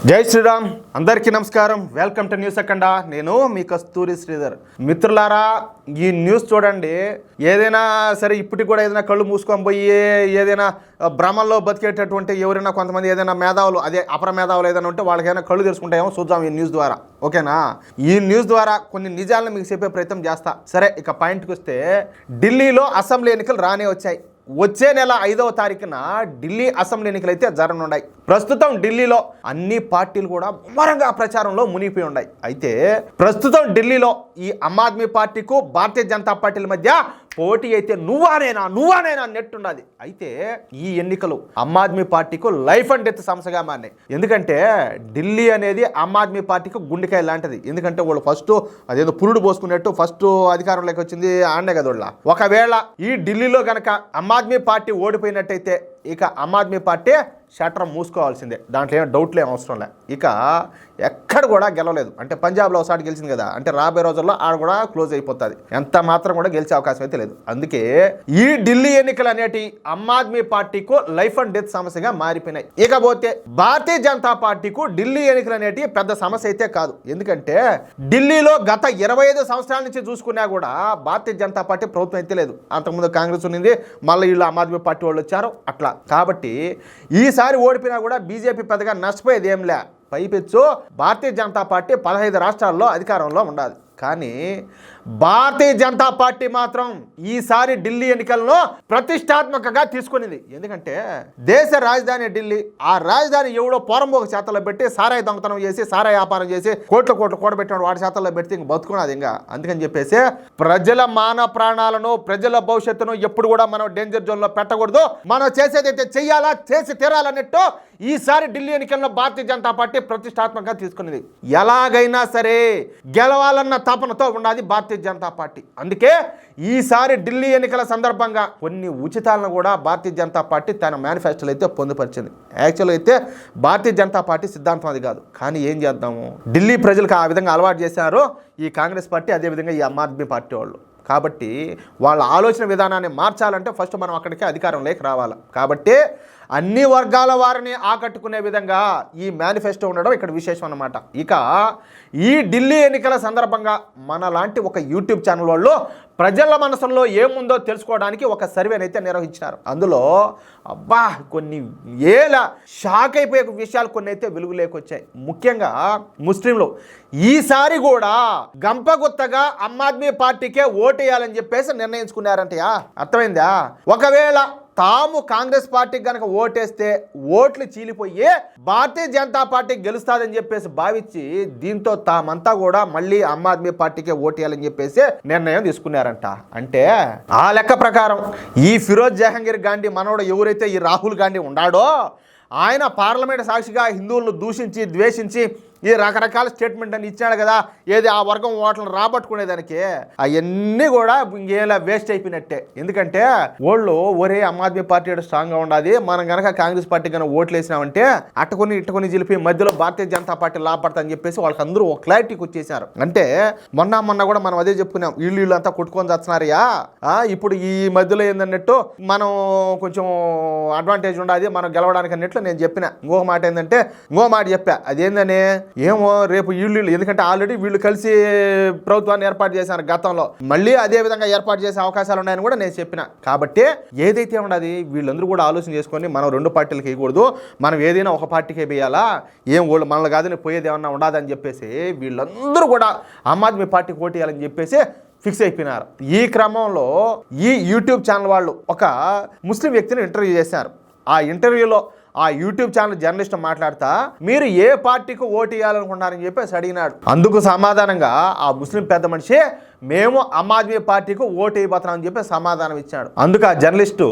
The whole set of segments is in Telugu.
జై శ్రీరామ్. అందరికీ నమస్కారం. వెల్కమ్ టు న్యూస్ అఖండ. నేను మీ కస్తూరి శ్రీధర్. మిత్రులారా, ఈ న్యూస్ చూడండి. ఏదైనా సరే ఇప్పటికి కూడా ఏదైనా కళ్ళు మూసుకొని పోయి ఏదైనా భ్రమంలో బతికేటటువంటి ఎవరైనా కొంతమంది ఏదైనా మేధావులు, అదే అపర మేధావులు ఏదైనా ఉంటే వాళ్ళకైనా కళ్ళు తెరుచుకుంటాయేమో చూద్దాం ఈ న్యూస్ ద్వారా. ఓకేనా? ఈ న్యూస్ ద్వారా కొన్ని నిజాలను మీకు చెప్పే ప్రయత్నం చేస్తా. సరే, ఇక పాయింట్కి వస్తే, ఢిల్లీలో అసెంబ్లీ ఎన్నికలు రానే వచ్చాయి. వచ్చే నెల 5వ తారీఖున ఢిల్లీ అసెంబ్లీ ఎన్నికలు అయితే జరగనున్నాయి. ప్రస్తుతం ఢిల్లీలో అన్ని పార్టీలు కూడా ముమ్మరంగా ప్రచారంలో మునిగిపోయి ఉన్నాయి. అయితే ప్రస్తుతం ఢిల్లీలో ఈ ఆమ్ ఆద్మీ పార్టీకు భారతీయ జనతా పార్టీల మధ్య పోటీ అయితే నువ్వానేనా నెట్టుండాలి. అయితే ఈ ఎన్నికలు Aam Aadmi పార్టీకు life and death సమస్యగా మారినాయి. ఎందుకంటే ఢిల్లీ అనేది ఆమ్ ఆద్మీ పార్టీకి గుండెకాయ లాంటిది. ఎందుకంటే వాళ్ళు ఫస్ట్ అదేదో పురుడు పోసుకున్నట్టు ఫస్ట్ అధికారంలోకి వచ్చింది ఆడనే కదా. ఒకవేళ ఈ ఢిల్లీలో కనుక ఆమ్ ఆద్మీ పార్టీ ఓడిపోయినట్టయితే ఇక ఆమ్ ఆద్మీ పార్టీ షట్టర్ మూసుకోవాల్సిందే. దాంట్లో ఏమో డౌట్లు ఏం అవసరం లే. ఇక ఎక్కడ కూడా గెలవలేదు. అంటే పంజాబ్లో ఒకసారి గెలిచింది కదా, అంటే రాబోయే రోజుల్లో ఆడ కూడా క్లోజ్ అయిపోతుంది. ఎంత మాత్రం కూడా గెలిచే అవకాశం అయితే లేదు. అందుకే ఈ ఢిల్లీ ఎన్నికలు అనేటి Aam Aadmi పార్టీకు life and death సమస్యగా మారిపోయినాయి. ఇకపోతే భారతీయ జనతా పార్టీకు ఢిల్లీ ఎన్నికలు అనేటి పెద్ద సమస్య అయితే కాదు. ఎందుకంటే ఢిల్లీలో గత 25 సంవత్సరాల నుంచి చూసుకున్నా కూడా భారతీయ జనతా పార్టీ ప్రభుత్వం అయితే లేదు. అంతకుముందు కాంగ్రెస్ ఉన్నింది, మళ్ళీ వీళ్ళు ఆమ్ ఆద్మీ పార్టీ వాళ్ళు వచ్చారు. అట్లా కాబట్టి ఈసారి ఓడిపోయినా కూడా బీజేపీ పెద్దగా నష్టపోయేది ఏం లే. పైపెచ్చు భారతీయ జనతా పార్టీ 15 రాష్ట్రాల్లో అధికారంలో ఉండాలి. కానీ భారతీయ జనతా పార్టీ మాత్రం ఈసారి ఢిల్లీ ఎన్నికలను ప్రతిష్టాత్మకంగా తీసుకునింది. ఎందుకంటే దేశ రాజధాని ఢిల్లీ, ఆ రాజధాని ఎవడో పోరంబోక చేతల్లో పెట్టి సారాయి దొంగతనం చేసి సారాయి వ్యాపారం చేసి కోట్లు కూడబెట్టిన వాడి చేతల్లో పెడితే ఇంక బతుకున్నది. ఇంకా అందుకని చెప్పేసి ప్రజల మాన ప్రాణాలను, ప్రజల భవిష్యత్తును ఎప్పుడు కూడా మనం డేంజర్ జోన్లో పెట్టకూడదు. మనం చేసేదైతే చెయ్యాలా, చేసి తీరాలన్నట్టు ఈసారి ఢిల్లీ ఎన్నికల్లో భారతీయ జనతా పార్టీ ప్రతిష్టాత్మకంగా తీసుకున్నది. ఎలాగైనా సరే గెలవాలన్న తపనతో ఉన్నది భారతీయ జనతా పార్టీ. అందుకే ఈసారి ఢిల్లీ ఎన్నికల సందర్భంగా కొన్ని ఉచితాలను కూడా భారతీయ జనతా పార్టీ తన మేనిఫెస్టోలో అయితే పొందుపరిచింది. యాక్చువల్గా అయితే భారతీయ జనతా పార్టీ సిద్ధాంతం అది కాదు. కానీ ఏం చేద్దాము, ఢిల్లీ ప్రజలకు ఆ విధంగా అలవాటు చేశారు ఈ కాంగ్రెస్ పార్టీ, అదేవిధంగా ఈ ఆమ్ ఆద్మీ పార్టీ వాళ్ళు. కాబట్టి వాళ్ళ ఆలోచన విధానాన్ని మార్చాలంటే ఫస్ట్ మనం అక్కడికి అధికారంలోకి రావాలి. కాబట్టి అన్ని వర్గాల వారిని ఆకట్టుకునే విధంగా ఈ మేనిఫెస్టో ఉండడం ఇక్కడ విశేషం అన్నమాట. ఇక ఈ ఢిల్లీ ఎన్నికల సందర్భంగా మన లాంటి ఒక యూట్యూబ్ ఛానల్ వాళ్ళు ప్రజల మనసుల్లో ఏముందో తెలుసుకోవడానికి ఒక సర్వేని అయితే నిర్వహించినారు. అందులో కొన్ని షాక్ అయిపోయే విషయాలు కొన్ని అయితే వెలుగులేకొచ్చాయి. ముఖ్యంగా ముస్లింలు ఈసారి కూడా గంపగుత్తగా ఆమ్ ఆద్మీ పార్టీకే ఓటేయాలని చెప్పేసి నిర్ణయించుకున్నారంటయా. అర్థమైందా? ఒకవేళ తాము కాంగ్రెస్ పార్టీకి కనుక ఓటేస్తే ఓట్లు చీలిపోయి భారతీయ జనతా పార్టీ గెలుస్తాదని చెప్పేసి భావించి దీంతో తామంతా కూడా మళ్ళీ ఆమ్ ఆద్మీ పార్టీకే ఓటేయాలని చెప్పేసి నిర్ణయం తీసుకున్నారంట. అంటే ఆ లెక్క ప్రకారం ఈ ఫిరోజ్ జహాంగీర్ గాంధీ మనోడు ఎవరైతే ఈ రాహుల్ గాంధీ ఉన్నాడో ఆయన పార్లమెంట్ సాక్షిగా హిందువులను దూషించి ద్వేషించి ఈ రకరకాల స్టేట్మెంట్ అని ఇచ్చాడు కదా, ఏది ఆ వర్గం ఓట్లను రాబట్టుకునేదానికి, అవన్నీ కూడా ఇంకేలా వేస్ట్ అయిపోయినట్టే. ఎందుకంటే వాళ్ళు ఒరే ఆమ్ ఆద్మీ పార్టీ స్ట్రాంగ్గా ఉండాలి, మనం కనుక కాంగ్రెస్ పార్టీ కనుక ఓట్లు వేసినామంటే ఇట్టుకొని జిలిపి మధ్యలో భారతీయ జనతా పార్టీ లాభపడతాని చెప్పేసి వాళ్ళకి అందరూ ఒక క్లారిటీకి వచ్చేసారు. అంటే మొన్న కూడా మనం అదే చెప్పుకున్నాం, వీళ్ళు అంతా కొట్టుకొని చస్తున్నారయ్యా, ఇప్పుడు ఈ మధ్యలో ఏందన్నట్టు మనం కొంచెం అడ్వాంటేజ్ ఉండాలి మనం గెలవడానికి అన్నట్లు నేను చెప్పిన. ఇంకో మాట చెప్పా, అదేందని ఏమో రేపు వీళ్ళు, ఎందుకంటే ఆల్రెడీ వీళ్ళు కలిసి ప్రభుత్వాన్ని ఏర్పాటు చేశారు గతంలో, మళ్ళీ అదే విధంగా ఏర్పాటు చేసే అవకాశాలు ఉన్నాయని కూడా నేను చెప్పిన. కాబట్టి ఏదైతే ఉన్నది వీళ్ళందరూ కూడా ఆలోచన చేసుకొని మనం 2 పార్టీలకు వేయకూడదు, మనం ఏదైనా ఒక పార్టీకే వేయాలా, ఏం వాళ్ళు మనల్ని కాదని పోయేది ఏమన్నా ఉండదని చెప్పేసి వీళ్ళందరూ కూడా ఆమ్ ఆద్మీ పార్టీకి ఓటేయాలని చెప్పేసి ఫిక్స్ అయిపోయినారు. ఈ క్రమంలో ఈ యూట్యూబ్ ఛానల్ వాళ్ళు ఒక ముస్లిం వ్యక్తిని ఇంటర్వ్యూ చేశారు. ఆ ఇంటర్వ్యూలో ఆ యూట్యూబ్ ఛానల్ జర్నలిస్ట్ మాట్లాడుతా మీరు ఏ పార్టీకి ఓటు వేయాలనుకుంటున్నారని చెప్పేసి అడిగినాడు. అందుకు సమాధానంగా ఆ ముస్లిం పెద్ద మనిషి మేము ఆమ్ ఆద్మీ పార్టీకి ఓటు వేయబోతున్నామని చెప్పి సమాధానం ఇచ్చాడు. అందుకు ఆ జర్నలిస్టు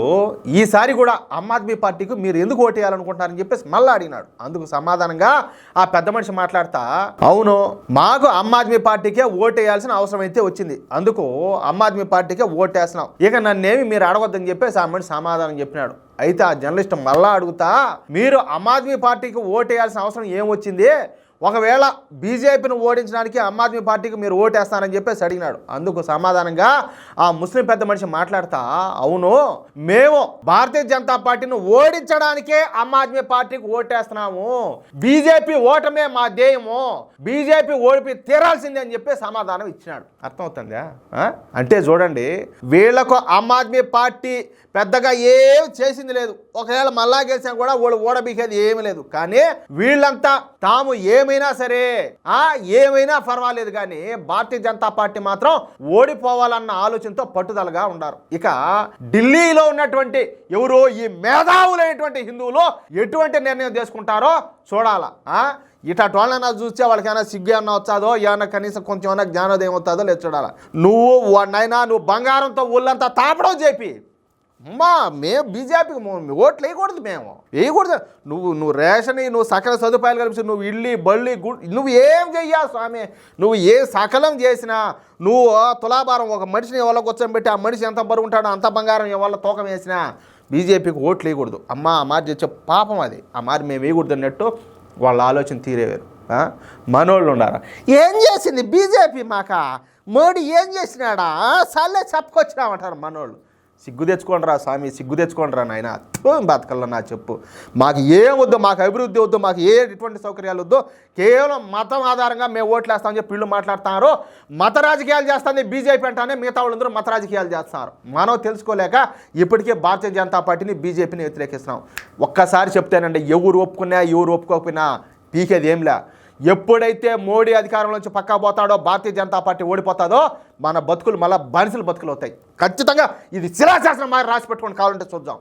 ఈసారి కూడా ఆమ్ ఆద్మీ పార్టీకి మీరు ఎందుకు ఓటు వేయాలనుకుంటున్నారని చెప్పేసి మళ్ళీ అడిగినాడు. అందుకు సమాధానంగా ఆ పెద్ద మనిషి మాట్లాడతా, అవును మాకు ఆమ్ ఆద్మీ పార్టీకే ఓటు వేయాల్సిన అవసరం అయితే వచ్చింది, అందుకు ఆమ్ ఆద్మీ పార్టీకే ఓటు వేస్తున్నాం, ఇక నన్నేమి మీరు అడగొద్దని చెప్పేసి ఆ మనిషి సమాధానం చెప్పినాడు. అయితే ఆ జర్నలిస్ట్ మళ్ళా అడుగుతా, మీరు ఆమ్ ఆద్మీ పార్టీకి ఓటు వేయాల్సిన అవసరం ఏమొచ్చింది, ఒకవేళ బీజేపీని ఓడించడానికి ఆమ్ ఆద్మీ పార్టీకి మీరు ఓటేస్తానని చెప్పేసి అడిగినాడు. అందుకు సమాధానంగా ఆ ముస్లిం పెద్ద మనిషి మాట్లాడతా, అవును మేము భారతీయ జనతా పార్టీని ఓడించడానికే ఆమ్ ఆద్మీ పార్టీకి ఓటేస్తున్నాము, బీజేపీ ఓటమే మా ధ్యేయము, బీజేపీ ఓడిపి తీరాల్సిందే అని చెప్పి సమాధానం ఇచ్చినాడు. అర్థమవుతుందా? అంటే చూడండి, వీళ్లకు ఆమ్ ఆద్మీ పార్టీ పెద్దగా ఏం చేసింది లేదు. ఒకవేళ మళ్ళా గెలిచినా కూడా వాళ్ళు ఓడబీకేది ఏమీ లేదు. కానీ వీళ్ళంతా తాము ఏమైనా సరే ఏమైనా పర్వాలేదు కానీ భారతీయ జనతా పార్టీ మాత్రం ఓడిపోవాలన్న ఆలోచనతో పట్టుదలగా ఉన్నారు. ఇక ఢిల్లీలో ఉన్నటువంటి ఎవరో ఈ మేధావులైనటువంటి హిందువులు ఎటువంటి నిర్ణయం తీసుకుంటారో చూడాలా. ఇటోళ్ళైనా చూస్తే వాళ్ళకి ఏమైనా సిగ్గు ఏమన్నా వచ్చాదో, ఏమన్నా కనీసం కొంచెం ఏమైనా జ్ఞానోదయం అవుతుందో లేదు చూడాలా. నువ్వు బంగారంతో ఊళ్ళంతా తాపడం చెప్పి మేము బీజేపీకి ఓట్లు వేయకూడదు, మేము వేయకూడదు. నువ్వు రేషన్, నువ్వు సకల సదుపాయాలు కలిపి నువ్వు ఇల్లు బళ్ళు నువ్వు ఏం చెయ్యాలి స్వామి, నువ్వు ఏ సకలం చేసినా నువ్వు తులాభారం ఒక మనిషిని ఎవరో కూర్చొని ఆ మనిషి ఎంత బరువు ఉంటాడో అంత బంగారం ఎవరో తూకం వేసినా బీజేపీకి ఓట్లు వేయకూడదు. ఆ మారి చేసే పాపం అది. ఆ మారి మేము వేయకూడదు అన్నట్టు వాళ్ళ ఆలోచన తీరేవారు. మనోళ్ళు ఉండారా, ఏం చేసింది బీజేపీ మాక, మోడీ ఏం చేసినాడా సర్లే చెప్పుకొచ్చినామంటారు మనోళ్ళు. సిగ్గు తెచ్చుకోండి రా స్వామి, సిగ్గు తెచ్చుకోండి రా నాయన. బతకల్లా నా చెప్పు. మాకు ఏం వద్దు, మాకు అభివృద్ధి వద్దు, మాకు ఎటువంటి సౌకర్యాలు వద్దు, కేవలం మతం ఆధారంగా మేము ఓట్లు వేస్తామని చెప్పి వీళ్ళు మాట్లాడుతున్నారు. మత రాజకీయాలు చేస్తుంది బీజేపీ అంటానే మిగతా వాళ్ళందరూ మత రాజకీయాలు చేస్తున్నారు. మనం తెలుసుకోలేక ఇప్పటికే భారతీయ జనతా పార్టీని బీజేపీని వ్యతిరేకిస్తున్నాం. ఒక్కసారి చెప్తానండి, ఎవరు ఒప్పుకున్నా ఎవరు ఒప్పుకోకపోయినా పీకేది ఏంలే. ఎప్పుడైతే మోడీ అధికారంలోంచి పక్కా పోతాడో, భారతీయ జనతా పార్టీ ఓడిపోతాడో మన బతుకులు మళ్ళీ బానిసలు బతుకులు అవుతాయి. ఖచ్చితంగా ఇది శిలాశాసనం మారి రాసి పెట్టుకొని కావాలంటే చూద్దాం.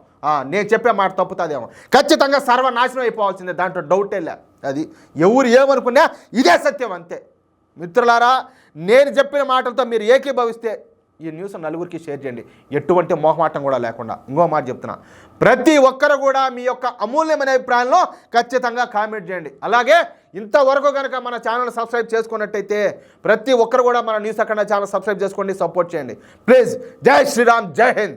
నేను చెప్పే మాట తప్పుతుందేమో, ఖచ్చితంగా సర్వనాశనం అయిపోవాల్సిందే, దాంట్లో డౌటే లే. అది ఎవరు ఏమనుకున్నా ఇదే సత్యం, అంతే. మిత్రులారా, నేను చెప్పిన మాటలతో మీరు ఏకీభవిస్తే ఈ న్యూస్ నలుగురికి షేర్ చేయండి, ఎటువంటి మోహమాటం కూడా లేకుండా. ఇంకో మాట చెప్తున్నా, ప్రతి ఒక్కరు కూడా మీ యొక్క అమూల్యమైన అభిప్రాయంలో ఖచ్చితంగా కామెంట్ చేయండి. అలాగే ఇంతవరకు కనుక మన ఛానల్ సబ్స్క్రైబ్ చేసుకున్నట్టయితే ప్రతి ఒక్కరు కూడా మన న్యూస్ అఖండ ఛానల్ సబ్స్క్రైబ్ చేసుకోండి, సపోర్ట్ చేయండి ప్లీజ్. జై శ్రీరామ్, జై హింద్.